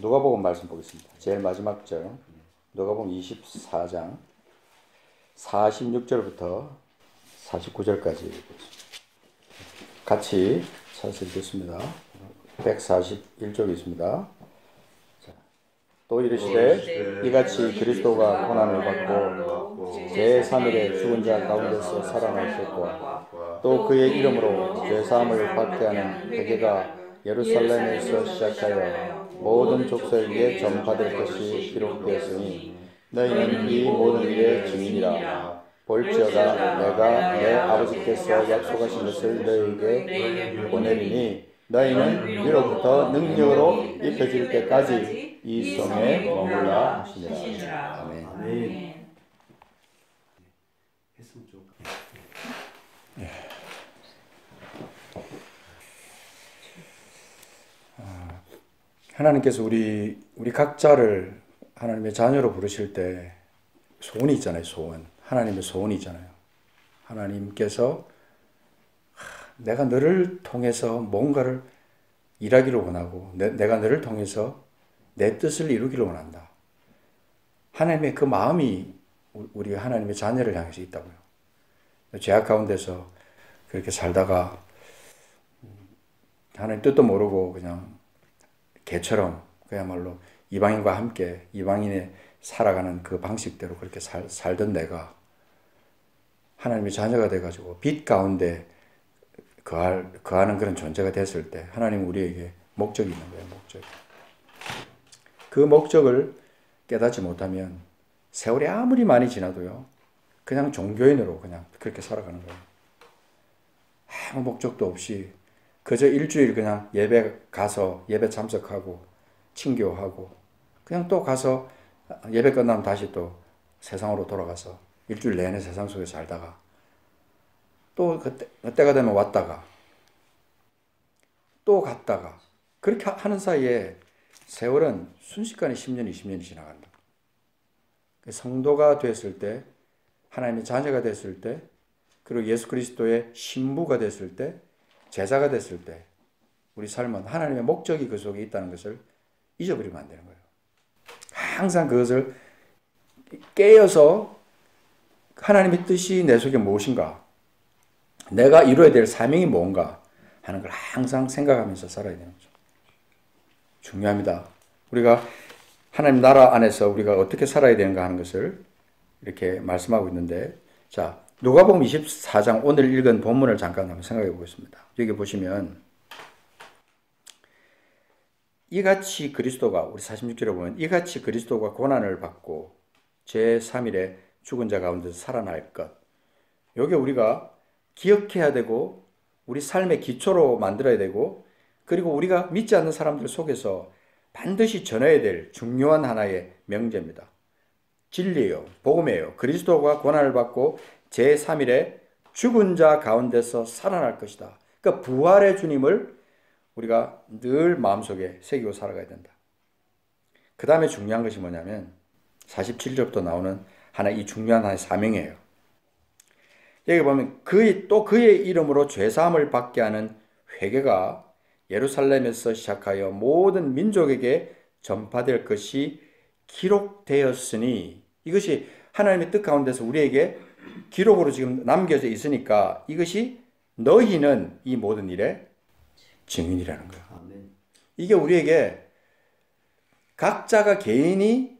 누가복음 말씀 보겠습니다. 제일 마지막 절 누가복음 24장 46절부터 49절까지 같이 찾아서 읽겠습니다. 141쪽 있습니다. 또 이르시되 이같이 그리스도가 고난을 받고 제3일에 죽은 자 가운데서 살아나셨고 또 그의 이름으로 죄사함을 받게 하는 회개가 예루살렘에서 시작하여 모든 족속에게 전파될 것이 기록되었으니 너희는 이 모든 일의 증인이라. 볼지어다 내가 내 아버지께서 약속하신 것을 너희에게 보내리니 너희는 위로부터 능력으로 입혀질 때까지 이 성에 머물라 하시니라. 아멘. 하나님께서 우리 각자를 하나님의 자녀로 부르실 때 소원이 있잖아요. 소원. 하나님의 소원이 있잖아요. 하나님께서 내가 너를 통해서 뭔가를 일하기를 원하고 내가 너를 통해서 내 뜻을 이루기를 원한다. 하나님의 그 마음이 우리 하나님의 자녀를 향해서 있다고요. 죄악 가운데서 그렇게 살다가 하나님 뜻도 모르고 그냥 개처럼 그야말로 이방인과 함께 이방인의 살아가는 그 방식대로 그렇게 살던 내가 하나님의 자녀가 돼가지고 빛 가운데 거하는 그런 존재가 됐을 때 하나님은 우리에게 목적이 있는 거예요. 목적이. 그 목적을 깨닫지 못하면 세월이 아무리 많이 지나도요. 그냥 종교인으로 그냥 그렇게 살아가는 거예요. 아무 목적도 없이 그저 일주일 그냥 예배 가서 예배 참석하고 친교하고 그냥 또 가서 예배 끝나면 다시 또 세상으로 돌아가서 일주일 내내 세상 속에 살다가 또 그때가 되면 왔다가 또 갔다가 그렇게 하는 사이에 세월은 순식간에 10년, 20년이 지나간다. 성도가 됐을 때 하나님의 자녀가 됐을 때 그리고 예수 그리스도의 신부가 됐을 때 제자가 됐을 때 우리 삶은 하나님의 목적이 그 속에 있다는 것을 잊어버리면 안 되는 거예요. 항상 그것을 깨어서 하나님의 뜻이 내 속에 무엇인가, 내가 이루어야 될 사명이 뭔가 하는 걸 항상 생각하면서 살아야 되는 거죠. 중요합니다. 우리가 하나님 나라 안에서 우리가 어떻게 살아야 되는가 하는 것을 이렇게 말씀하고 있는데, 자, 누가복음 24장 오늘 읽은 본문을 잠깐 한번 생각해 보겠습니다. 여기 보시면 이같이 그리스도가 우리 46절에 보면 이같이 그리스도가 고난을 받고 제3일에 죽은 자 가운데서 살아날 것. 여기 우리가 기억해야 되고 우리 삶의 기초로 만들어야 되고 그리고 우리가 믿지 않는 사람들 속에서 반드시 전해야 될 중요한 하나의 명제입니다. 진리예요. 복음이에요. 그리스도가 고난을 받고 제3일에 죽은 자 가운데서 살아날 것이다. 그러니까 부활의 주님을 우리가 늘 마음속에 새기고 살아가야 된다. 그 다음에 중요한 것이 뭐냐면 47절부터 나오는 이 중요한 하나의 사명이에요. 여기 보면 그의 이름으로 죄사함을 받게 하는 회개가 예루살렘에서 시작하여 모든 민족에게 전파될 것이 기록되었으니, 이것이 하나님의 뜻 가운데서 우리에게 기록으로 지금 남겨져 있으니까 이것이 너희는 이 모든 일에 증인이라는 거예요. 이게 우리에게 각자가 개인이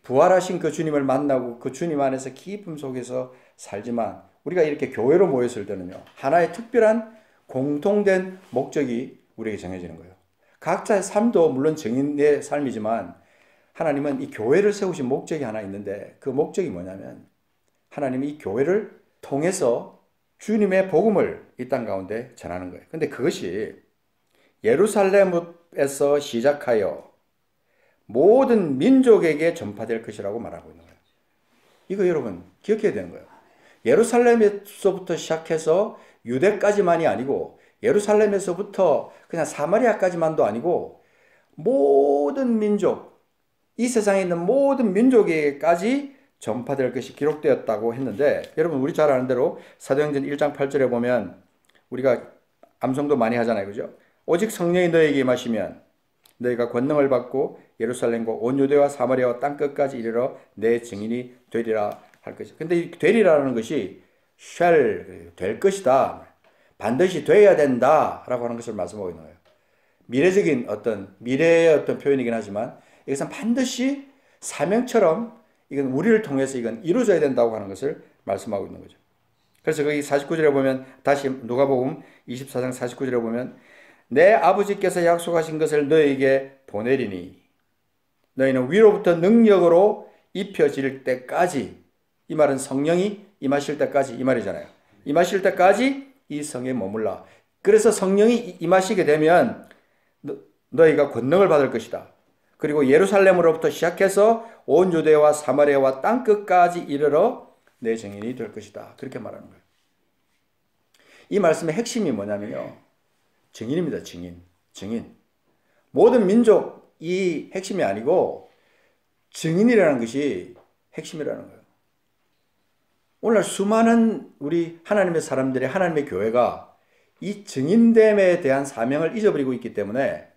부활하신 그 주님을 만나고 그 주님 안에서 기쁨 속에서 살지만 우리가 이렇게 교회로 모였을 때는요, 하나의 특별한 공통된 목적이 우리에게 정해지는 거예요. 각자의 삶도 물론 증인의 삶이지만 하나님은 이 교회를 세우신 목적이 하나 있는데 그 목적이 뭐냐면 하나님이 이 교회를 통해서 주님의 복음을 이 땅 가운데 전하는 거예요. 근데 그것이 예루살렘에서 시작하여 모든 민족에게 전파될 것이라고 말하고 있는 거예요. 이거 여러분 기억해야 되는 거예요. 예루살렘에서부터 시작해서 유대까지만이 아니고 예루살렘에서부터 그냥 사마리아까지만도 아니고 모든 민족, 이 세상에 있는 모든 민족에게까지 전파될 것이 기록되었다고 했는데, 여러분 우리 잘 아는 대로 사도행전 1장 8절에 보면 우리가 암송도 많이 하잖아요. 그죠? 오직 성령이 너에게 임하시면 너희가 권능을 받고 예루살렘과 온 유대와 사마리아와 땅끝까지 이르러 내 증인이 되리라 할 것이다. 근데 이 되리라는 것이 shall, 될 것이다. 반드시 돼야 된다 라고 하는 것을 말씀하고 있는 거예요. 미래적인 미래의 어떤 표현이긴 하지만 이것은 반드시 사명처럼 이건 우리를 통해서 이건 이루어져야 된다고 하는 것을 말씀하고 있는 거죠. 그래서 거기 49절에 보면 다시 누가복음 24장 49절에 보면 내 아버지께서 약속하신 것을 너에게 보내리니 너희는 위로부터 능력으로 입혀질 때까지, 이 말은 성령이 임하실 때까지 이 말이잖아요. 임하실 때까지 이 성에 머물라. 그래서 성령이 임하시게 되면 너희가 권능을 받을 것이다. 그리고 예루살렘으로부터 시작해서 온 유대와 사마리아와 땅끝까지 이르러 내 증인이 될 것이다. 그렇게 말하는 거예요. 이 말씀의 핵심이 뭐냐면요. 증인입니다. 증인. 모든 민족이 핵심이 아니고 증인이라는 것이 핵심이라는 거예요. 오늘 수많은 우리 하나님의 사람들의 하나님의 교회가 이 증인됨에 대한 사명을 잊어버리고 있기 때문에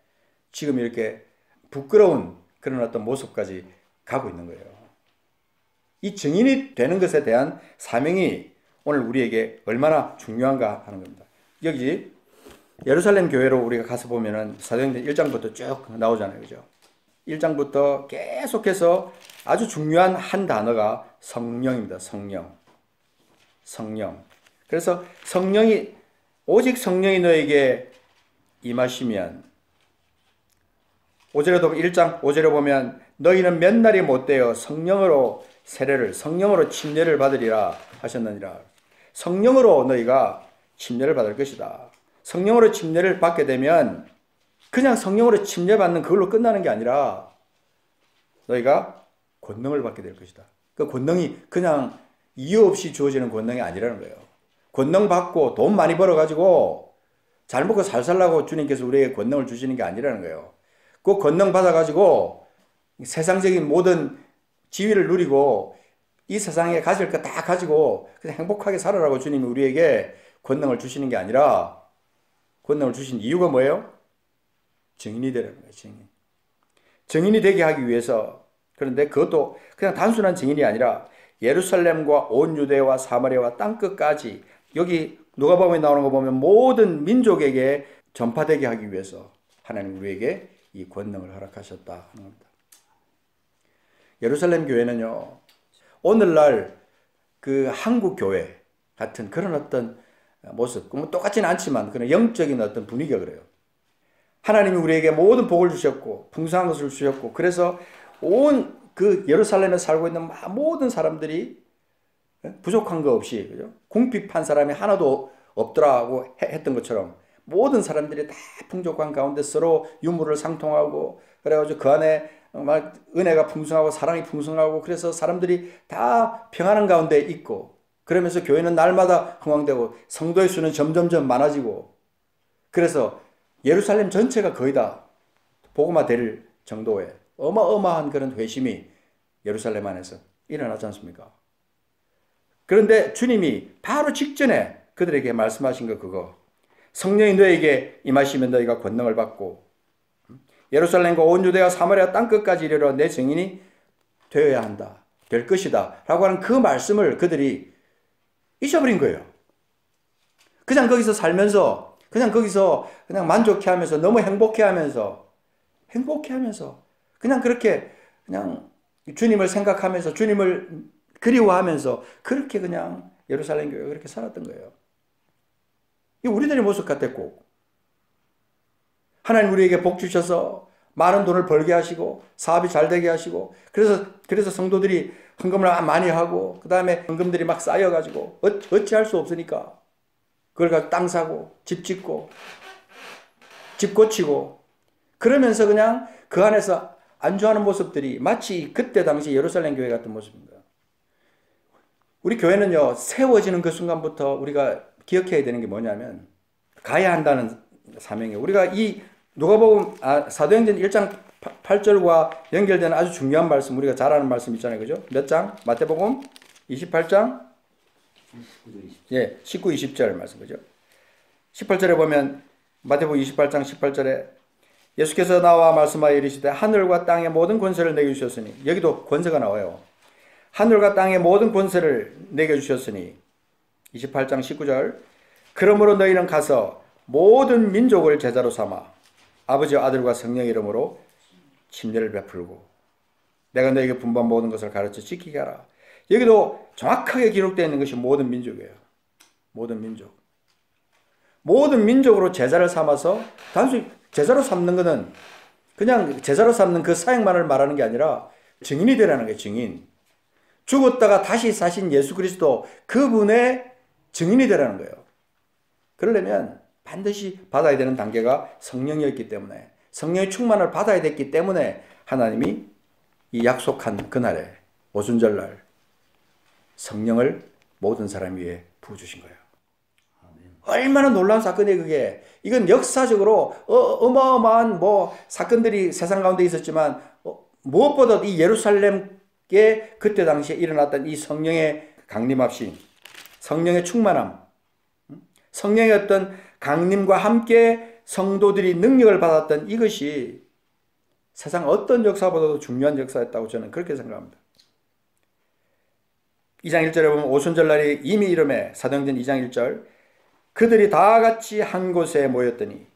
지금 이렇게 부끄러운 그런 어떤 모습까지 가고 있는 거예요. 이 증인이 되는 것에 대한 사명이 오늘 우리에게 얼마나 중요한가 하는 겁니다. 여기 예루살렘 교회로 우리가 가서 보면은 사도행전 1장부터 쭉 나오잖아요. 그죠? 1장부터 계속해서 아주 중요한 한 단어가 성령입니다. 성령. 그래서 오직 성령이 너에게 임하시면 1장 5절에 보면 너희는 몇 날이 못되어 성령으로 침례를 받으리라 하셨느니라. 성령으로 너희가 침례를 받을 것이다. 성령으로 침례를 받게 되면 그냥 성령으로 침례받는 그걸로 끝나는 게 아니라 너희가 권능을 받게 될 것이다. 그 권능이 그냥 이유 없이 주어지는 권능이 아니라는 거예요. 권능 받고 돈 많이 벌어가지고 잘 먹고 살 살라고 주님께서 우리에게 권능을 주시는 게 아니라는 거예요. 그 권능 받아가지고 세상적인 모든 지위를 누리고 이 세상에 가질 거 다 가지고 그냥 행복하게 살아라고 주님이 우리에게 권능을 주시는 게 아니라 권능을 주신 이유가 뭐예요? 증인이 되라는 거예요. 증인이 되게 하기 위해서. 그런데 그것도 그냥 단순한 증인이 아니라 예루살렘과 온 유대와 사마리아와 땅끝까지, 여기 누가복음에 나오는 거 보면 모든 민족에게 전파되게 하기 위해서 하나님 우리에게 이 권능을 허락하셨다 하는 겁니다. 예루살렘 교회는요, 오늘날 그 한국 교회 같은 그런 어떤 모습, 뭐 똑같지는 않지만 그런 영적인 어떤 분위기가 그래요. 하나님이 우리에게 모든 복을 주셨고 풍성한 것을 주셨고, 그래서 온 그 예루살렘에 살고 있는 모든 사람들이 부족한 거 없이, 그죠? 궁핍한 사람이 하나도 없더라고 했던 것처럼 모든 사람들이 다 풍족한 가운데 서로 유무를 상통하고, 그래가지고 그 안에 막 은혜가 풍성하고 사랑이 풍성하고, 그래서 사람들이 다 평안한 가운데 있고, 그러면서 교회는 날마다 흥왕되고 성도의 수는 점점점 많아지고, 그래서 예루살렘 전체가 거의 다 복음화 될 정도의 어마어마한 그런 회심이 예루살렘 안에서 일어나지 않습니까? 그런데 주님이 바로 직전에 그들에게 말씀하신 거 그거, 성령이 너에게 임하시면 너희가 권능을 받고 예루살렘과 온 유대와 사마리아 땅끝까지 이르러 내 증인이 되어야 한다, 될 것이다 라고 하는 그 말씀을 그들이 잊어버린 거예요. 그냥 거기서 살면서 그냥 거기서 그냥 만족해하면서 너무 행복해하면서 그냥 그렇게 그냥 주님을 생각하면서 주님을 그리워하면서 그렇게 그냥 예루살렘 교회가 그렇게 살았던 거예요. 이 우리들의 모습 같았고, 하나님 우리에게 복 주셔서 많은 돈을 벌게 하시고 사업이 잘 되게 하시고, 그래서 성도들이 헌금을 많이 하고, 그 다음에 헌금들이 막 쌓여가지고 어찌할 수 없으니까 그걸 가지고 땅 사고 집 짓고 집 고치고, 그러면서 그냥 그 안에서 안주하는 모습들이 마치 그때 당시 예루살렘 교회 같은 모습입니다. 우리 교회는요, 세워지는 그 순간부터 우리가 기억해야 되는 게 뭐냐면 가야 한다는 사명이에요. 우리가 이 누가복음 사도행전 1장 8절과 연결되는 아주 중요한 말씀, 우리가 잘 아는 말씀 있잖아요. 그죠? 몇 장? 마태복음 28장 19, 20절 말씀. 그죠? 18절에 보면 마태복음 28장 18절에 예수께서 나와 말씀하여 이르시되 하늘과 땅의 모든 권세를 내게 주셨으니, 여기도 권세가 나와요. 하늘과 땅의 모든 권세를 내게 주셨으니 28장 19절 그러므로 너희는 가서 모든 민족을 제자로 삼아 아버지와 아들과 성령의 이름으로 침례를 베풀고 내가 너에게 분반 모든 것을 가르쳐 지키게 하라. 여기도 정확하게 기록되어 있는 것이 모든 민족이에요. 모든 민족. 모든 민족으로 제자를 삼아서, 단순히 제자로 삼는 것은 그냥 제자로 삼는 그 사역만을 말하는 게 아니라 증인이 되라는 거예요. 증인. 죽었다가 다시 사신 예수 그리스도, 그분의 증인이 되라는 거예요. 그러려면 반드시 받아야 되는 단계가 성령이었기 때문에, 성령의 충만을 받아야 됐기 때문에 하나님이 이 약속한 그날에, 오순절날 성령을 모든 사람 위에 부어주신 거예요. 얼마나 놀라운 사건이에요, 그게. 이건 역사적으로 어마어마한 사건들이 세상 가운데 있었지만, 무엇보다 이 예루살렘에 그때 당시에 일어났던 이 성령의 강림합심, 성령의 충만함, 성령의 어떤 강림과 함께 성도들이 능력을 받았던 이것이 세상 어떤 역사보다도 중요한 역사였다고 저는 그렇게 생각합니다. 2장 1절에 보면 오순절날이 이미 이름에, 사도행전 2장 1절 그들이 다 같이 한 곳에 모였더니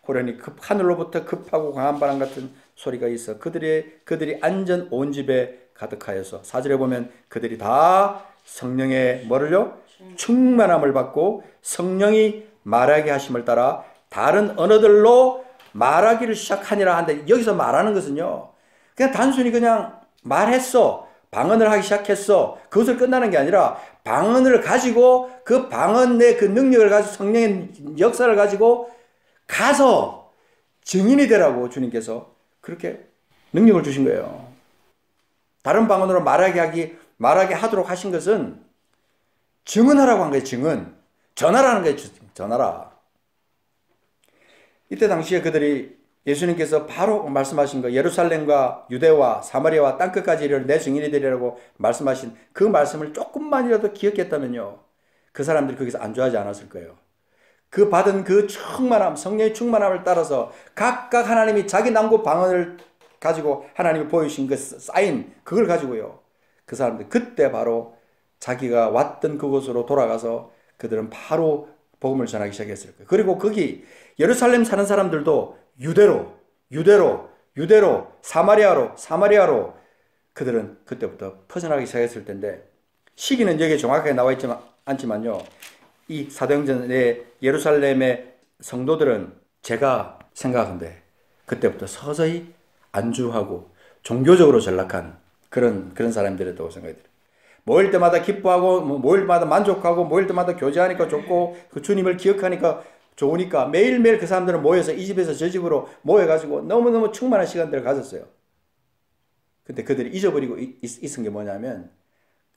호련히 하늘로부터 급하고 강한 바람 같은 소리가 있어 그들이 앉은 온 집에 가득하여서, 4절에 보면 그들이 다 성령의 뭐를요? 충만함을 받고 성령이 말하게 하심을 따라 다른 언어들로 말하기를 시작하니라 하는데, 여기서 말하는 것은요, 그냥 단순히 그냥 말했어, 방언을 하기 시작했어, 그것을 끝나는 게 아니라 방언을 가지고 그 방언의 그 능력을 가지고 성령의 역사를 가지고 가서 증인이 되라고 주님께서 그렇게 능력을 주신 거예요. 다른 방언으로 말하게 하도록 하신 것은 증언하라고 한 거예요. 증언. 전하라는 거예요. 전하라. 이때 당시에 그들이 예수님께서 바로 말씀하신 거, 예루살렘과 유대와 사마리아와 땅끝까지 이르러 내 증인이 되리라고 말씀하신 그 말씀을 조금만이라도 기억했다면요, 그 사람들이 거기서 안주하지 않았을 거예요. 그 받은 그 충만함, 성령의 충만함을 따라서 각각 하나님이 자기 남고 방언을 가지고 하나님이 보여주신 그 사인, 그걸 가지고요, 그 사람들 그때 바로 자기가 왔던 그곳으로 돌아가서 그들은 바로 복음을 전하기 시작했을 거예요. 그리고 거기 예루살렘 사는 사람들도 유대로, 사마리아로 그들은 그때부터 퍼져나가기 시작했을 텐데, 시기는 여기에 정확하게 나와 있지 않지만요, 이 사도행전의 예루살렘의 성도들은 제가 생각하는데 그때부터 서서히 안주하고 종교적으로 전락한 그런 사람들이었다고 생각이 들어요. 모일 때마다 기뻐하고, 모일 때마다 만족하고, 모일 때마다 교제하니까 좋고, 그 주님을 기억하니까 좋으니까 매일매일 그 사람들은 모여서 이 집에서 저 집으로 모여가지고 너무너무 충만한 시간들을 가졌어요. 근데 그들이 잊어버리고 있은 게 뭐냐면,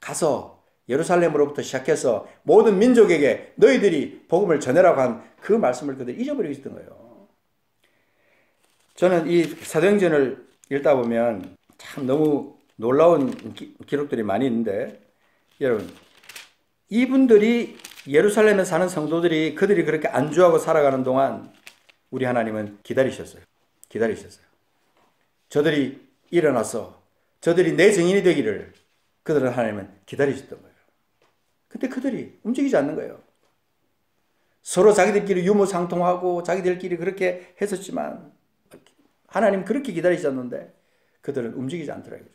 가서 예루살렘으로부터 시작해서 모든 민족에게 너희들이 복음을 전해라고 한 그 말씀을 그들이 잊어버리고 있었던 거예요. 저는 이 사도행전을 읽다 보면 참 너무 놀라운 기록들이 많이 있는데, 여러분, 이분들이 예루살렘에 사는 성도들이 그들이 그렇게 안주하고 살아가는 동안 우리 하나님은 기다리셨어요. 저들이 일어나서 저들이 내 증인이 되기를 그들은 하나님은 기다리셨던 거예요. 근데 그들이 움직이지 않는 거예요. 서로 자기들끼리 유무상통하고 자기들끼리 그렇게 했었지만 하나님 그렇게 기다리셨는데 그들은 움직이지 않더라고요.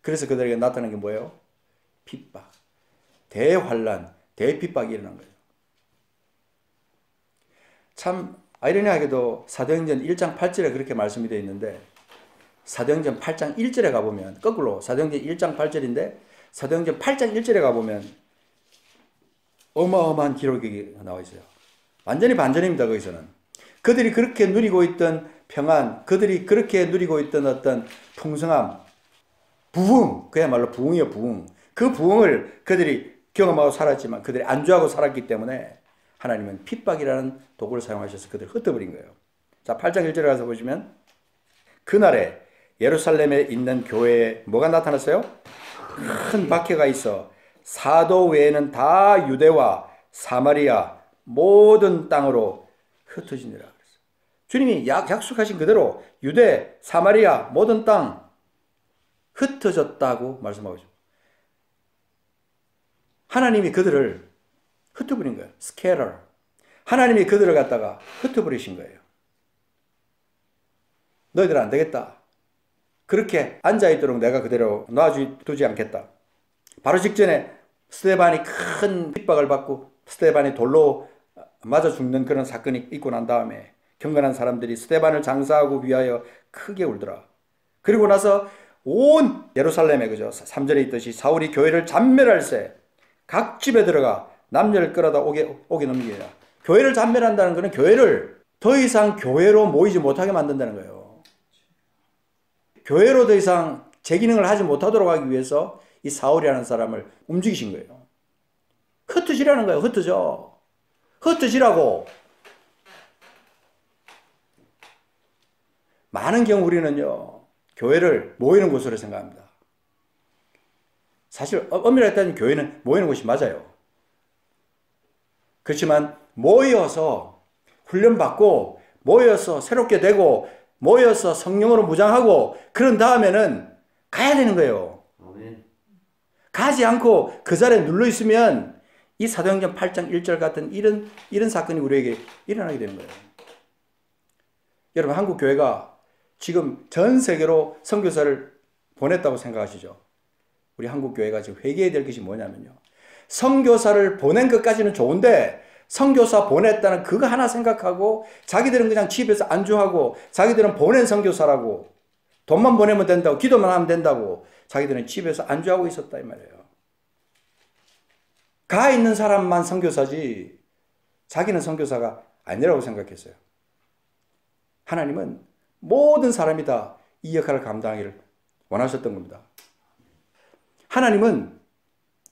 그래서 그들에게 나타난 게 뭐예요? 핍박, 대환란, 대핍박이 일어난 거예요. 참 아이러니하게도 사도행전 1장 8절에 그렇게 말씀이 되어 있는데, 사도행전 8장 1절에 가보면, 거꾸로 사도행전 1장 8절인데 사도행전 8장 1절에 가보면 어마어마한 기록이 나와 있어요. 완전히 반전입니다. 거기서는 그들이 그렇게 누리고 있던 평안, 그들이 그렇게 누리고 있던 어떤 풍성함, 부흥, 그야말로 부흥이요, 부흥. 그 부흥을 그들이 경험하고 살았지만 그들이 안주하고 살았기 때문에 하나님은 핍박이라는 도구를 사용하셔서 그들을 흩어버린 거예요. 자, 8장 1절에 가서 보시면 그날에 예루살렘에 있는 교회에 뭐가 나타났어요? 큰 박해가 있어 사도 외에는 다 유대와 사마리아 모든 땅으로 흩어지니라 그랬어요. 주님이 약속하신 그대로 유대, 사마리아 모든 땅 흩어졌다고 말씀하고 있습니다. 하나님이 그들을 흩어버린 거예요. 스케러. 하나님이 그들을 갖다가 흩어버리신 거예요. 너희들 안 되겠다. 그렇게 앉아있도록 내가 그대로 놔두지 않겠다. 바로 직전에 스데반이 큰 핍박을 받고 스데반이 돌로 맞아 죽는 그런 사건이 있고 난 다음에 경건한 사람들이 스데반을 장사하고 위하여 크게 울더라. 그리고 나서 온 예루살렘에 그죠 3절에 있듯이 사울이 교회를 잔멸할세 각 집에 들어가 남녀를 끌어다 옥에 넘기라. 교회를 잔멸한다는 것은 교회를 더 이상 교회로 모이지 못하게 만든다는 거예요. 교회로 더 이상 제 기능을 하지 못하도록 하기 위해서 이 사울이라는 사람을 움직이신 거예요. 흩어지라는 거예요. 흩어져. 흩어지라고. 많은 경우 우리는요. 교회를 모이는 곳으로 생각합니다. 사실 엄밀하게 따지면 교회는 모이는 곳이 맞아요. 그렇지만 모여서 훈련받고 모여서 새롭게 되고 모여서 성령으로 무장하고 그런 다음에는 가야 되는 거예요. 아멘. 가지 않고 그 자리에 눌러 있으면 이 사도행전 8장 1절 같은 이런 사건이 우리에게 일어나게 되는 거예요. 여러분 한국 교회가 지금 전 세계로 선교사를 보냈다고 생각하시죠? 우리 한국 교회가 지금 회개해야 될 것이 뭐냐면요. 선교사를 보낸 것까지는 좋은데 선교사 보냈다는 그거 하나 생각하고 자기들은 그냥 집에서 안주하고 자기들은 보낸 선교사라고 돈만 보내면 된다고 기도만 하면 된다고 자기들은 집에서 안주하고 있었다 이 말이에요. 가 있는 사람만 선교사지 자기는 선교사가 아니라고 생각했어요. 하나님은 모든 사람이 다 이 역할을 감당하기를 원하셨던 겁니다. 하나님은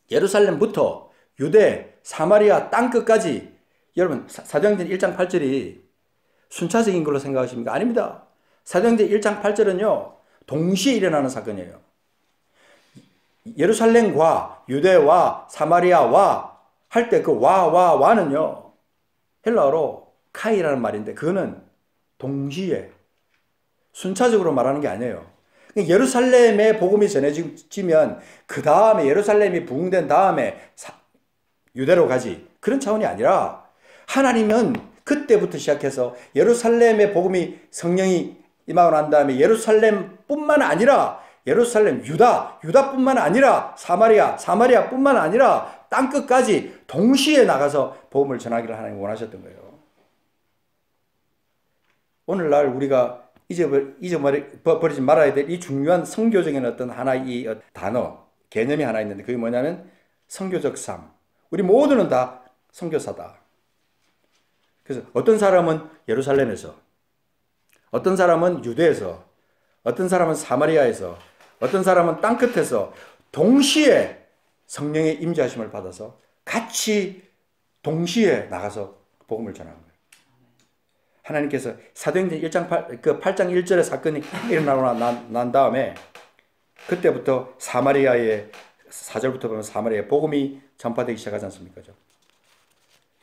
예루살렘부터 유대, 사마리아 땅끝까지 여러분 사도행전 1장 8절이 순차적인 걸로 생각하십니까? 아닙니다. 사도행전 1장 8절은요. 동시에 일어나는 사건이에요. 예루살렘과 유대와 사마리아와 할 때 그 와는요. 헬라어로 카이라는 말인데 그거는 동시에 순차적으로 말하는 게 아니에요. 예루살렘에 복음이 전해지면 그 다음에 예루살렘이 부흥된 다음에 유대로 가지 그런 차원이 아니라 하나님은 그때부터 시작해서 예루살렘의 복음이 성령이 임하고 난 다음에 예루살렘뿐만 아니라 예루살렘 유다뿐만 아니라 사마리아뿐만 아니라 땅끝까지 동시에 나가서 복음을 전하기를 하나님 원하셨던 거예요. 오늘날 우리가 잊어버리지 말아야 될 이 중요한 선교적인 어떤 하나의 단어, 개념이 하나 있는데 그게 뭐냐면 선교적 삶. 우리 모두는 다 선교사다. 그래서 어떤 사람은 예루살렘에서, 어떤 사람은 유대에서, 어떤 사람은 사마리아에서, 어떤 사람은 땅끝에서 동시에 성령의 임재하심을 받아서 같이 동시에 나가서 복음을 전하는 거예요. 하나님께서 사도행전 8장 1절의 사건이 일어나고 난 다음에 그때부터 사마리아의 4절부터 보면 사마리아의 복음이 전파되기 시작하지 않습니까?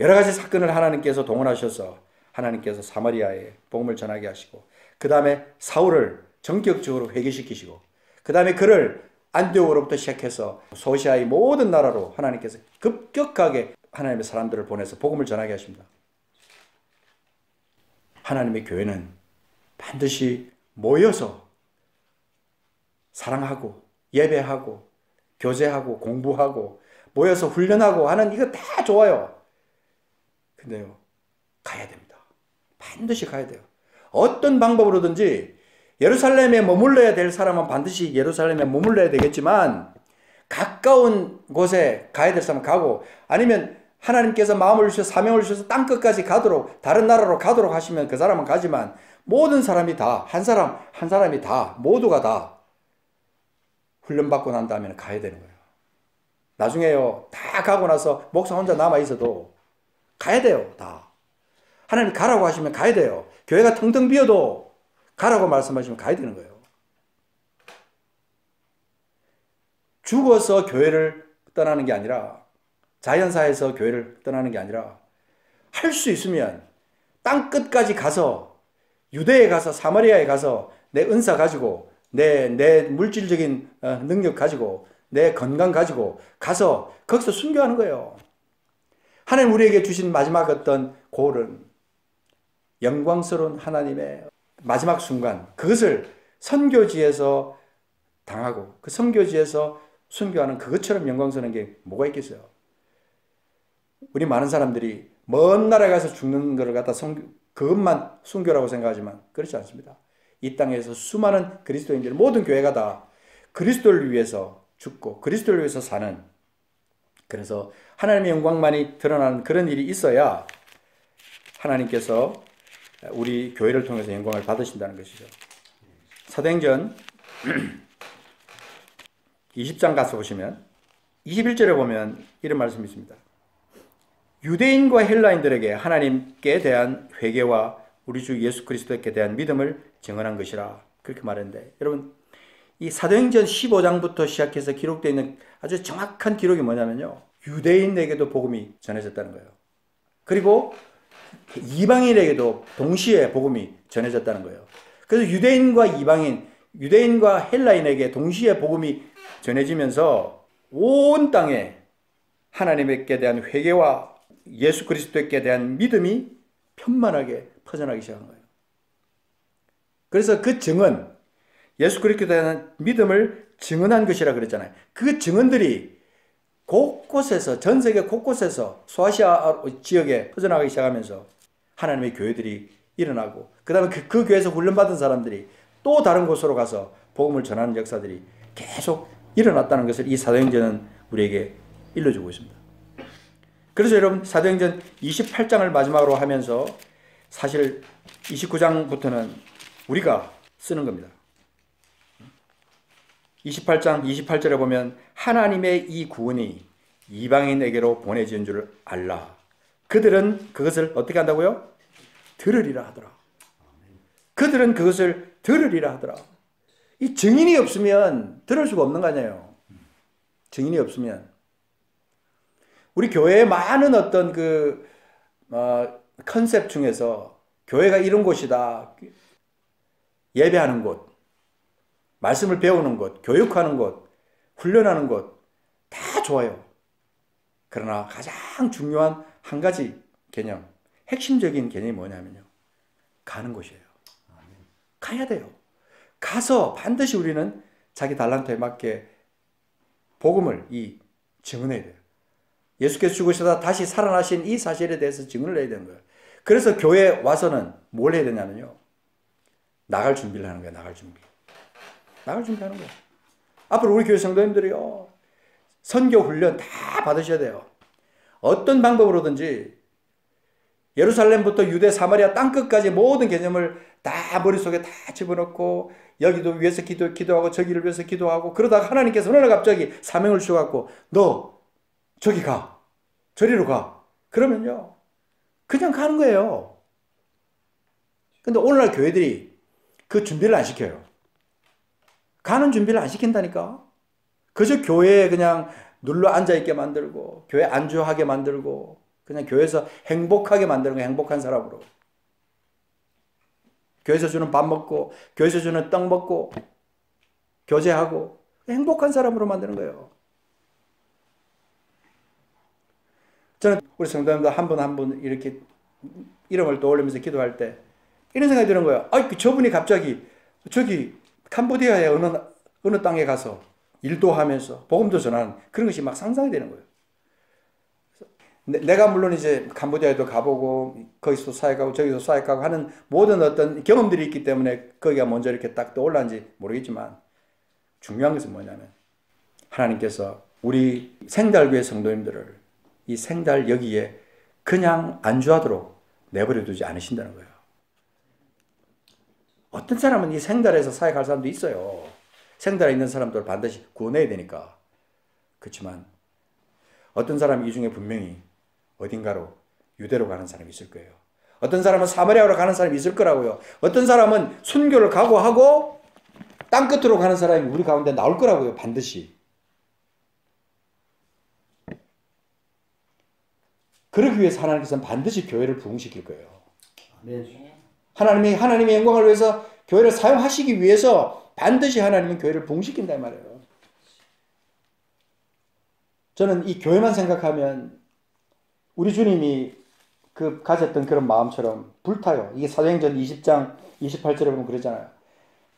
여러 가지 사건을 하나님께서 동원하셔서 하나님께서 사마리아에 복음을 전하게 하시고 그 다음에 사울을 전격적으로 회개시키시고 그 다음에 그를 안디옥으로부터 시작해서 소시아의 모든 나라로 하나님께서 급격하게 하나님의 사람들을 보내서 복음을 전하게 하십니다. 하나님의 교회는 반드시 모여서 사랑하고 예배하고 교제하고 공부하고 모여서 훈련하고 하는 이거 다 좋아요. 근데요 가야 됩니다. 반드시 가야 돼요. 어떤 방법으로든지 예루살렘에 머물러야 될 사람은 반드시 예루살렘에 머물러야 되겠지만 가까운 곳에 가야 될 사람은 가고 아니면 하나님께서 마음을 주셔서 사명을 주셔서 땅끝까지 가도록 다른 나라로 가도록 하시면 그 사람은 가지만 모든 사람이 다 한 사람이 다 모두가 다 훈련받고 난 다음에 가야 되는 거예요. 나중에요 다 가고 나서 목사 혼자 남아 있어도 가야 돼요. 다 하나님 가라고 하시면 가야 돼요. 교회가 텅텅 비어도 가라고 말씀하시면 가야 되는 거예요. 죽어서 교회를 떠나는 게 아니라 자연사에서 교회를 떠나는 게 아니라 할 수 있으면 땅끝까지 가서 유대에 가서 사마리아에 가서 내 은사 가지고 내 물질적인 능력 가지고 내 건강 가지고 가서 거기서 순교하는 거예요. 하나님 우리에게 주신 마지막 어떤 골은 영광스러운 하나님의 마지막 순간, 그것을 선교지에서 당하고 그 선교지에서 순교하는 그것처럼 영광스러운 게 뭐가 있겠어요? 우리 많은 사람들이 먼 나라에 가서 죽는 것을 갖다 그것만 순교라고 생각하지만 그렇지 않습니다. 이 땅에서 수많은 그리스도인들, 모든 교회가 다 그리스도를 위해서 죽고 그리스도를 위해서 사는, 그래서 하나님의 영광만이 드러나는 그런 일이 있어야 하나님께서 우리 교회를 통해서 영광을 받으신다는 것이죠. 사도행전 20장 가서 보시면 21절에 보면 이런 말씀이 있습니다. 유대인과 헬라인들에게 하나님께 대한 회개와 우리 주 예수 그리스도께 대한 믿음을 증언한 것이라, 그렇게 말했는데, 여러분 이 사도행전 15장부터 시작해서 기록되어 있는 아주 정확한 기록이 뭐냐면요, 유대인에게도 복음이 전해졌다는 거예요. 그리고 이방인에게도 동시에 복음이 전해졌다는 거예요. 그래서 유대인과 이방인, 유대인과 헬라인에게 동시에 복음이 전해지면서 온 땅에 하나님께 대한 회개와 예수 그리스도께 대한 믿음이 편만하게 퍼져나기 시작한 거예요. 그래서 그 증언, 예수 그리스도에 대한 믿음을 증언한 것이라 그랬잖아요. 그 증언들이 곳곳에서, 전 세계 곳곳에서 소아시아 지역에 퍼져나가기 시작하면서 하나님의 교회들이 일어나고, 그 다음에 그 교회에서 훈련받은 사람들이 또 다른 곳으로 가서 복음을 전하는 역사들이 계속 일어났다는 것을 이 사도행전은 우리에게 일러주고 있습니다. 그래서 여러분 사도행전 28장을 마지막으로 하면서 사실 29장부터는 우리가 쓰는 겁니다. 28장 28절에 보면 하나님의 이 구원이 이방인에게로 보내진 줄 알라. 그들은 그것을 어떻게 한다고요? 들으리라 하더라. 그들은 그것을 들으리라 하더라. 이 증인이 없으면 들을 수가 없는 거 아니에요. 증인이 없으면. 우리 교회의 많은 어떤 컨셉 중에서 교회가 이런 곳이다. 예배하는 곳, 말씀을 배우는 곳, 교육하는 곳, 훈련하는 곳, 다 좋아요. 그러나 가장 중요한 한 가지 개념, 핵심적인 개념이 뭐냐면요, 가는 곳이에요. 가야 돼요. 가서 반드시 우리는 자기 달란트에 맞게 복음을 증언해야 돼요. 예수께서 죽으시다 다시 살아나신 이 사실에 대해서 증언을 해야 되는 거예요. 그래서 교회에 와서는 뭘 해야 되냐면요, 나갈 준비를 하는 거예요. 나갈 준비하는 거예요. 앞으로 우리 교회 성도님들이요, 선교 훈련 다 받으셔야 돼요. 어떤 방법으로든지 예루살렘부터 유대 사마리아 땅끝까지 모든 개념을 다 머릿속에 다 집어넣고, 여기도 위해서 기도하고 저기를 위해서 기도하고, 그러다가 하나님께서 어느 날 갑자기 사명을 주셔갖고 너 저기 가, 저리로 가, 그러면요 그냥 가는 거예요. 근데 오늘날 교회들이 그 준비를 안 시켜요. 가는 준비를 안 시킨다니까. 그저 교회에 그냥 눌러 앉아있게 만들고, 교회 안주하게 만들고, 그냥 교회에서 행복하게 만드는 거예요. 행복한 사람으로. 교회에서 주는 밥 먹고, 교회에서 주는 떡 먹고, 교제하고, 행복한 사람으로 만드는 거예요. 저는 우리 성도님들 한 분 한 분 이렇게 이름을 떠올리면서 기도할 때 이런 생각이 드는 거예요. 저분이 갑자기 저기 캄보디아의 어느 땅에 가서 일도 하면서 복음도 전하는 그런 것이 막 상상이 되는 거예요. 내가 물론 이제 캄보디아에도 가보고 거기서 사역하고 저기서 사역하고 하는 모든 어떤 경험들이 있기 때문에 거기가 먼저 이렇게 딱 떠올랐는지 모르겠지만, 중요한 것은 뭐냐면 하나님께서 우리 생달교회 성도님들을 이 생달 여기에 그냥 안주하도록 내버려 두지 않으신다는 거예요. 어떤 사람은 이 생달에서 사역할 사람도 있어요. 생달에 있는 사람들을 반드시 구원해야 되니까. 그렇지만 어떤 사람 이 중에 분명히 어딘가로 유대로 가는 사람이 있을 거예요. 어떤 사람은 사마리아로 가는 사람이 있을 거라고요. 어떤 사람은 순교를 각오하고 땅끝으로 가는 사람이 우리 가운데 나올 거라고요. 반드시. 그러기 위해서 하나님께서는 반드시 교회를 부흥시킬 거예요. 하나님의 영광을 위해서 교회를 사용하시기 위해서 반드시 하나님은 교회를 부흥시킨다 이 말이에요. 저는 이 교회만 생각하면 우리 주님이 그 가졌던 그런 마음처럼 불타요. 이게 사도행전 20장 28절에 보면 그러잖아요.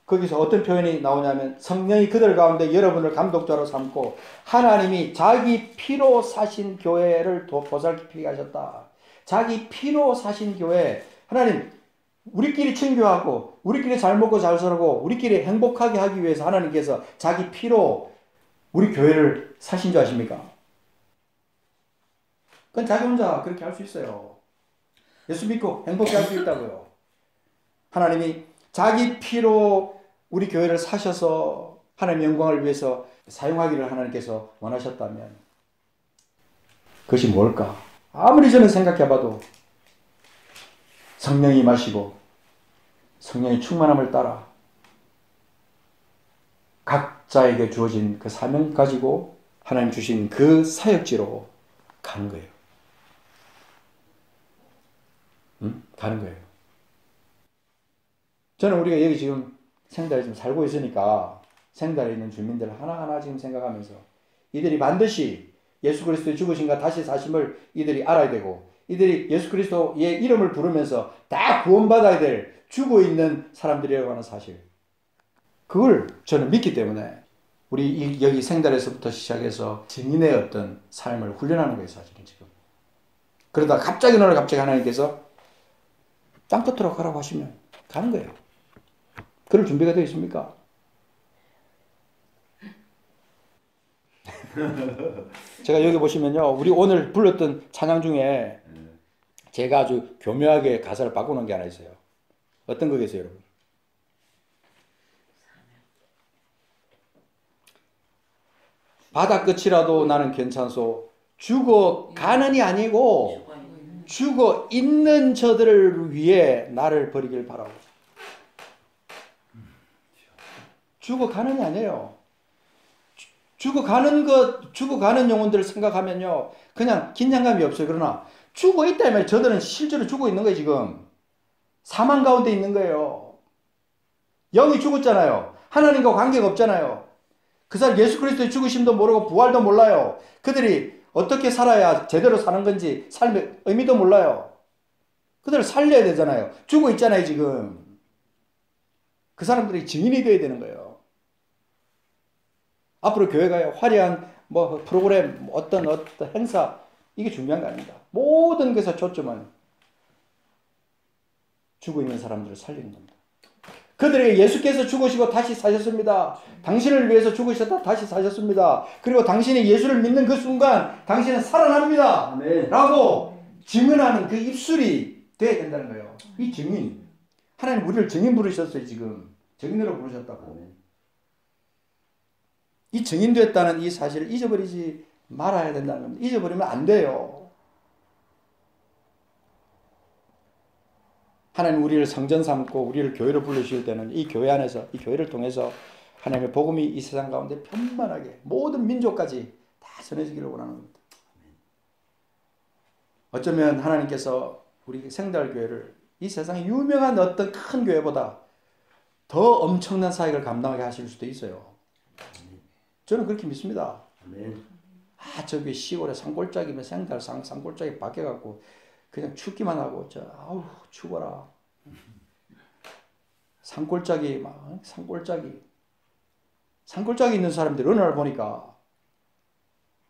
거기서 어떤 표현이 나오냐면 성령이 그들 가운데 여러분을 감독자로 삼고 하나님이 자기 피로 사신 교회를 보살피게 하셨다. 자기 피로 사신 교회, 하나님 우리끼리 친교하고 우리끼리 잘 먹고 잘 살고 우리끼리 행복하게 하기 위해서 하나님께서 자기 피로 우리 교회를 사신 줄 아십니까? 그건 자기 혼자 그렇게 할 수 있어요. 예수 믿고 행복해 할 수 있다고요. 하나님이 자기 피로 우리 교회를 사셔서 하나님의 영광을 위해서 사용하기를 하나님께서 원하셨다면 그것이 뭘까? 아무리 저는 생각해봐도 성령이 마시고 성령의 충만함을 따라 각자에게 주어진 그 사명 가지고 하나님 주신 그 사역지로 가는 거예요. 가는 거예요. 저는 우리가 여기 지금 생달에 지금 살고 있으니까 생달에 있는 주민들 하나하나 지금 생각하면서 이들이 반드시 예수 그리스도의 죽으심과 다시 사심을 이들이 알아야 되고 이들이 예수 그리스도의 이름을 부르면서 다 구원받아야 될 죽어있는 사람들이라고 하는 사실, 그걸 저는 믿기 때문에 우리 여기 생달에서부터 시작해서 증인의 어떤 삶을 훈련하는 거예요. 사실은 지금. 그러다 갑자기 어느 날 갑자기 하나님께서 땅끝으로 가라고 하시면 가는 거예요. 그럴 준비가 되어 있습니까? 제가 여기 보시면요, 우리 오늘 불렀던 찬양 중에 제가 아주 교묘하게 가사를 바꾸는 게 하나 있어요. 어떤 거겠어요, 여러분? 바다 끝이라도 나는 괜찮소. 죽어 가는이 아니고 죽어 있는 저들을 위해 나를 버리길 바라고. 죽어 가는이 아니에요. 죽어 가는 영혼들을 생각하면요, 그냥 긴장감이 없어요. 그러나 죽어 있다면 저들은 실제로 죽어 있는 거예요. 지금 사망 가운데 있는 거예요. 영이 죽었잖아요. 하나님과 관계가 없잖아요. 그 사람 예수 그리스도의 죽으심도 모르고 부활도 몰라요. 그들이 어떻게 살아야 제대로 사는 건지 삶의 의미도 몰라요. 그들을 살려야 되잖아요. 죽어 있잖아요 지금. 그 사람들이 증인이 되어야 되는 거예요. 앞으로 교회가 화려한 뭐 프로그램, 어떤 행사, 이게 중요한 거 아닙니다. 모든 것에서 초점은 죽어 있는 사람들을 살리는 겁니다. 그들에게 예수께서 죽으시고 다시 사셨습니다. 당신을 위해서 죽으셨다 다시 사셨습니다. 그리고 당신이 예수를 믿는 그 순간 당신은 살아납니다. 아멘. 라고 증언하는 그 입술이 돼야 된다는 거예요. 이 증인. 하나님 우리를 증인 부르셨어요. 지금 증인으로 부르셨다고. 아멘. 이 증인됐다는 이 사실을 잊어버리지 말아야 된다는 겁니다. 잊어버리면 안 돼요. 하나님 우리를 성전 삼고 우리를 교회로 불러주실 때는 이 교회 안에서, 이 교회를 통해서 하나님의 복음이 이 세상 가운데 편만하게 모든 민족까지 다 전해지기를 원하는 겁니다. 어쩌면 하나님께서 우리 생달교회를 이 세상에 유명한 어떤 큰 교회보다 더 엄청난 사역을 감당하게 하실 수도 있어요. 저는 그렇게 믿습니다. 저기 시골에 산골짜기면 생달 산골짜기 바뀌어갖고 그냥 춥기만 하고 아우 추워라. 산골짜기 산골짜기 있는 사람들이 어느 날 보니까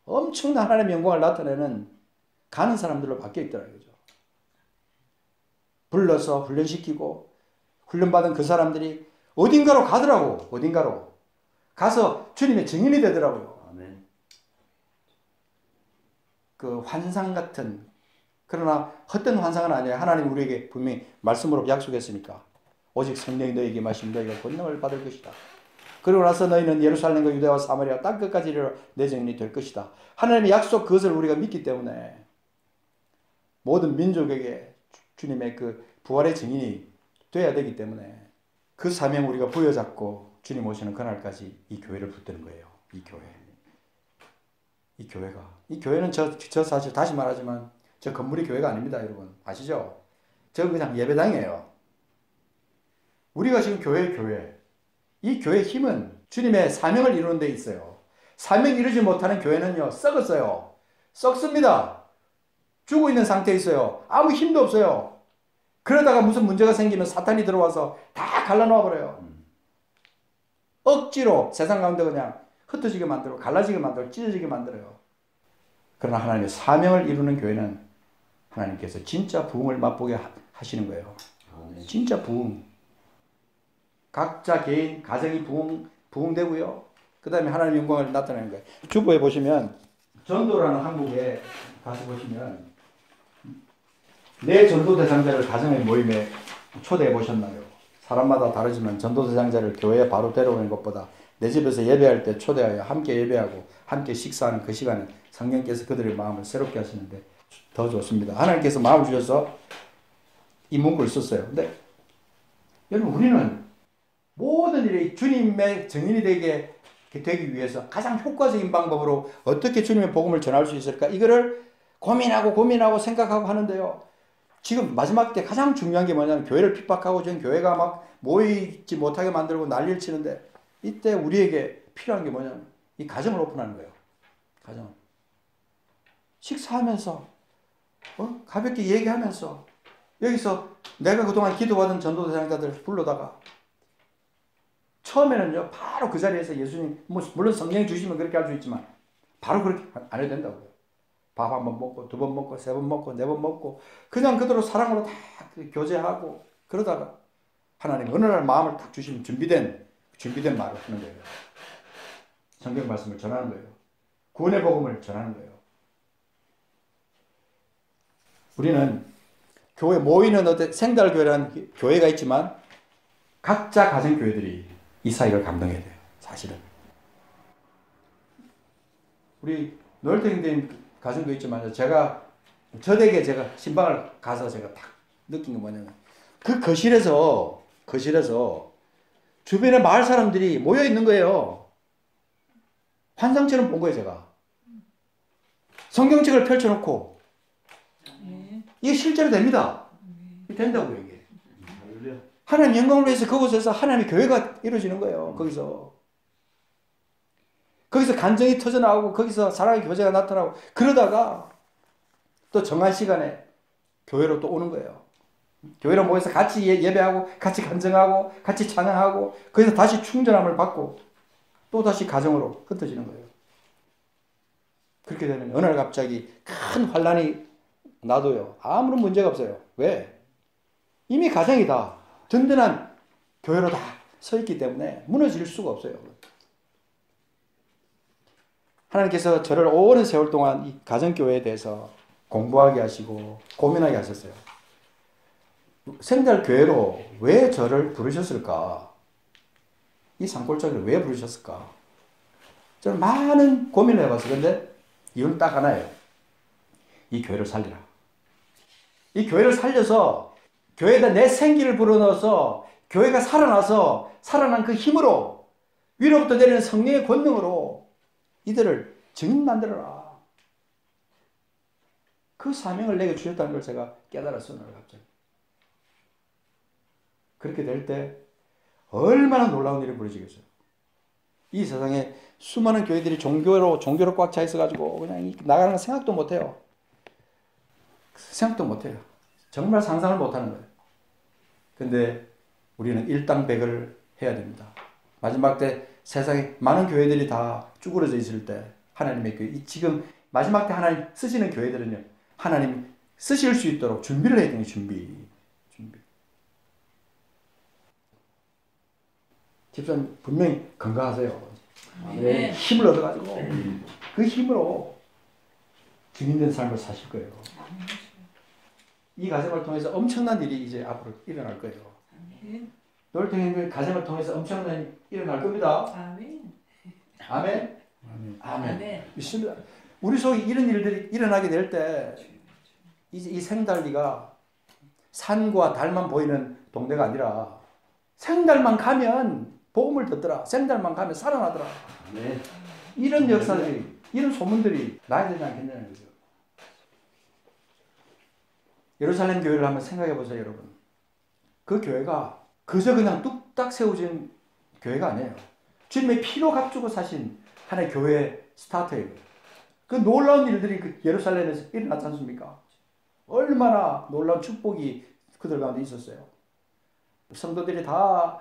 엄청난 하나님의 영광을 나타내는 가는 사람들로 바뀌어 있더라고요. 불러서 훈련시키고 훈련받은 그 사람들이 어딘가로 가더라고. 어딘가로 가서 주님의 증인이 되더라고요. 아멘. 그 환상 같은, 그러나 헛된 환상은 아니에요. 하나님 우리에게 분명히 말씀으로 약속했으니까 오직 성령이 너희에게 임하시면 너희가 권능을 받을 것이다. 그러고 나서 너희는 예루살렘과 유대와 사마리아 땅끝까지 이르러 내 증인이 될 것이다. 하나님의 약속, 그것을 우리가 믿기 때문에 모든 민족에게 주님의 그 부활의 증인이 돼야 되기 때문에 그 사명 우리가 부여잡고 주님 오시는 그날까지 이 교회를 붙드는 거예요. 이 교회. 이 교회는 저 사실 다시 말하지만 저 건물이 교회가 아닙니다, 여러분. 아시죠? 저 그냥 예배당이에요. 우리가 지금 교회. 이 교회의 힘은 주님의 사명을 이루는 데 있어요. 사명 이루지 못하는 교회는요, 썩었어요. 썩습니다. 죽어 있는 상태에 있어요. 아무 힘도 없어요. 그러다가 무슨 문제가 생기면 사탄이 들어와서 다 갈라놓아 버려요. 억지로 세상 가운데 그냥 흩어지게 만들고 갈라지게 만들고 찢어지게 만들어요. 그러나 하나님의 사명을 이루는 교회는 하나님께서 진짜 부흥을 맛보게 하시는 거예요. 진짜 부흥. 각자 개인 가정이 부흥되고요. 그 다음에 하나님의 영광을 나타내는 거예요. 주보에 보시면 전도라는 항목에 가서 보시면 내 전도 대상자를 가정의 모임에 초대해 보셨나요? 사람마다 다르지만 전도 대상자를 교회에 바로 데려오는 것보다 내 집에서 예배할 때 초대하여 함께 예배하고 함께 식사하는 그 시간은 성령께서 그들의 마음을 새롭게 하시는데 더 좋습니다. 하나님께서 마음을 주셔서 이 문구를 썼어요. 근데 여러분, 우리는 모든 일이 주님의 증인이 되기 위해서 가장 효과적인 방법으로 어떻게 주님의 복음을 전할 수 있을까? 이거를 고민하고 생각하고 하는데요. 지금 마지막 때 가장 중요한 게 뭐냐면 교회를 핍박하고 지금 교회가 막 모이지 못하게 만들고 난리를 치는데 이때 우리에게 필요한 게 뭐냐면 이 가정을 오픈하는 거예요. 가정. 식사하면서 가볍게 얘기하면서 여기서 내가 그동안 기도받은 전도 대상자들 불러다가 처음에는요 바로 그 자리에서 예수님 물론 성령 주시면 그렇게 할 수 있지만 바로 그렇게 안 해도 된다고요. 밥 한 번 먹고 2번 먹고 3번 먹고 4번 먹고 그냥 그대로 사랑으로 다 교제하고 그러다가 하나님 어느 날 마음을 딱 주시면 준비된 말을 하는 거예요. 성경 말씀을 전하는 거예요. 구원의 복음을 전하는 거예요. 우리는 교회 모이는 생달교회라는 교회가 있지만 각자 가정교회들이 이 사이를 감당해야 돼요. 사실은. 우리 노엘탱님 가정도 있지만 제가 신방을 가서 제가 딱 느낀 게 뭐냐면 그 거실에서 주변에 마을 사람들이 모여 있는 거예요. 환상처럼 본 거예요, 제가. 성경책을 펼쳐놓고 이게 실제로 됩니다. 된다고요, 이게. 하나님 영광을 위해서 그곳에서 하나님의 교회가 이루어지는 거예요. 거기서 간정이 터져나오고 거기서 사랑의 교제가 나타나고 그러다가 또 정한 시간에 교회로 또 오는 거예요. 교회로 모여서 같이 예배하고 같이 간증하고 같이 찬양하고 거기서 다시 충전함을 받고 또 다시 가정으로 흩어지는 거예요. 그렇게 되면 어느 날 갑자기 큰 환란이 나도요. 아무런 문제가 없어요. 왜? 이미 가정이다. 든든한 교회로 다 서 있기 때문에 무너질 수가 없어요. 하나님께서 저를 오랜 세월 동안 이 가정교회에 대해서 공부하게 하시고 고민하게 하셨어요. 생달교회로 왜 저를 부르셨을까? 이 산골짜기를 왜 부르셨을까? 저는 많은 고민을 해봤어요. 근데 이유는 딱 하나예요. 이 교회를 살리라. 이 교회를 살려서 교회에다 내 생기를 불어넣어서 교회가 살아난 그 힘으로 위로부터 내리는 성령의 권능으로 이들을 증인 만들어라. 그 사명을 내게 주셨다는 걸 제가 깨달았어요. 갑자기. 그렇게 될 때 얼마나 놀라운 일이 벌어지겠어요. 이 세상에 수많은 교회들이 종교로 꽉 차 있어가지고 그냥 나가는 거 생각도 못해요. 정말 상상을 못하는 거예요. 근데 우리는 일당백을 해야 됩니다. 마지막 때 세상에 많은 교회들이 다 쭈그러져 있을 때 하나님의 교회, 지금 마지막 때 하나님 쓰시는 교회들은요, 하나님 쓰실 수 있도록 준비를 해야 되는 준비. 집사님 분명히 건강하세요. 네. 힘을 얻어가지고 그 힘으로 증인된 삶을 사실 거예요. 이 가정을 통해서 엄청난 일이 이제 앞으로 일어날 거예요. 노을탱이의 가정을 통해서 엄청난 일이 일어날 겁니다. 아멘. 아멘. 아멘. 믿습니다. 우리 속에 이런 일들이 일어나게 될 때 이제 이 생달리가 산과 달만 보이는 동네가 아니라 생달만 가면 복음을 듣더라. 생달만 가면 살아나더라. 네. 이런 역사들이, 이런 소문들이 나야 되지 않겠냐는 거죠. 예루살렘 교회를 한번 생각해 보세요, 여러분. 그 교회가 그저 그냥 뚝딱 세워진 교회가 아니에요. 주님의 피로 값주고 사신 하나의 교회 스타트예요. 그 놀라운 일들이 그 예루살렘에서 일어났지 않습니까? 얼마나 놀라운 축복이 그들 가운데 있었어요. 성도들이 다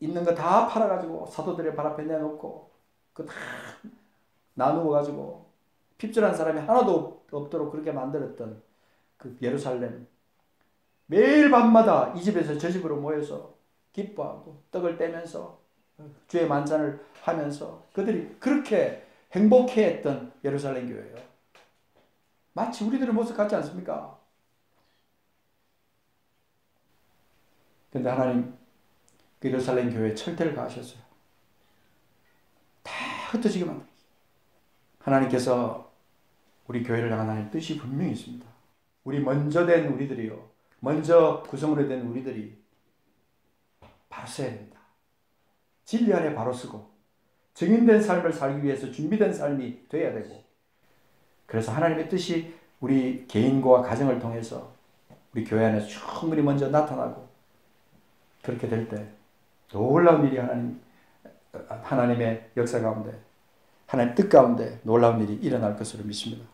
있는 거 다 팔아가지고 사도들의 발 앞에 내놓고 그 다 나누어가지고 핍절한 사람이 하나도 없도록 그렇게 만들었던 그 예루살렘. 매일 밤마다 이 집에서 저 집으로 모여서 기뻐하고 떡을 떼면서 주의 만찬을 하면서 그들이 그렇게 행복해했던 예루살렘 교회예요. 마치 우리들의 모습 같지 않습니까? 그런데 하나님 그 예루살렘 교회에 철퇴를 가하셨어요. 다 흩어지게 만들었어요. 하나님께서 우리 교회를 향한 하나님의 뜻이 분명히 있습니다. 우리 먼저 된 우리들이요, 먼저 구성으로 된 우리들이 바로 서야 됩니다. 진리 안에 바로 서고 증인된 삶을 살기 위해서 준비된 삶이 되어야 되고, 그래서 하나님의 뜻이 우리 개인과 가정을 통해서 우리 교회 안에서 충분히 먼저 나타나고, 그렇게 될 때 놀라운 일이 하나님의 역사 가운데, 하나님 뜻 가운데 놀라운 일이 일어날 것으로 믿습니다.